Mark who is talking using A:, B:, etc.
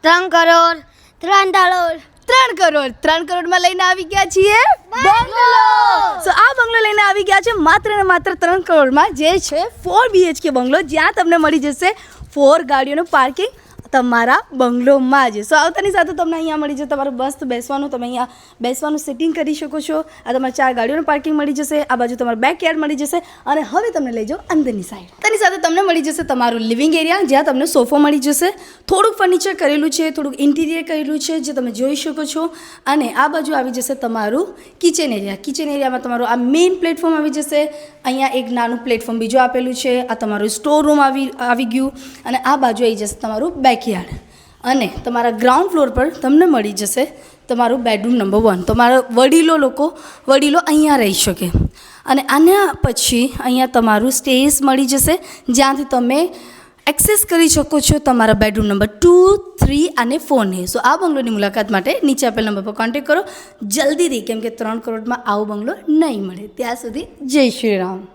A: 3 કરોડ 3 કરોડ
B: 3 કરોડમાં લઈને આવી ગયા છીએ બંગલો. સો આ બંગલો લઈને આવી ગયા છે માત્ર ને માત્ર 3 કરોડમાં, જે છે 4 BHK બંગલો, જ્યાં તમને મળી જશે 4 ગાડીઓનું પાર્કિંગ તમારા બંગલોમાં જ. સો આવતાની સાથે તમને અહીંયા મળી જશે તમારું મસ્ત બેસવાનું, તમે અહીંયા બેસવાનું સિટિંગ કરી શકો છો. આ તમારે 4 ગાડીઓનું પાર્કિંગ મળી જશે, આ બાજુ તમારું બેકયાર્ડ મળી જશે, અને હવે તમને લઈ જાઓ અંદરની સાઈડ. તેની સાથે તમને મળી જશે તમારું લિવિંગ એરિયા, જ્યાં તમને સોફો મળી જશે, થોડુંક ફર્નિચર કરેલું છે, થોડુંક ઇન્ટિરિયર કરેલું છે, જે તમે જોઈ શકો છો. અને આ બાજુ આવી જશે તમારું કિચન એરિયા. કિચન એરિયામાં તમારું આ મેઇન પ્લેટફોર્મ આવી જશે. અહીંયા એક નાનું પ્લેટફોર્મ બીજું આપેલું છે. આ તમારું સ્ટોર રૂમ આવી ગયું, અને આ બાજુ આવી જશે તમારું બેકયાર્ડ. અને તમારા ગ્રાઉન્ડ ફ્લોર પર તમને મળી જશે તમારું બેડરૂમ નંબર 1. તમારા વડીલો અહીંયા રહી શકે. અને આના પછી અહીંયા તમારું સ્ટેજ મળી જશે, જ્યાંથી તમે એક્સેસ કરી શકો છો તમારા બેડરૂમ નંબર 2, 3 અને 4 ને. સો આ બંગલોની મુલાકાત માટે નીચે આપેલ નંબર પર કોન્ટેક્ટ કરો જલ્દીથી, કેમ કે 3 કરોડમાં આવો બંગલો નહીં મળે. ત્યાં સુધી જય શ્રી રામ.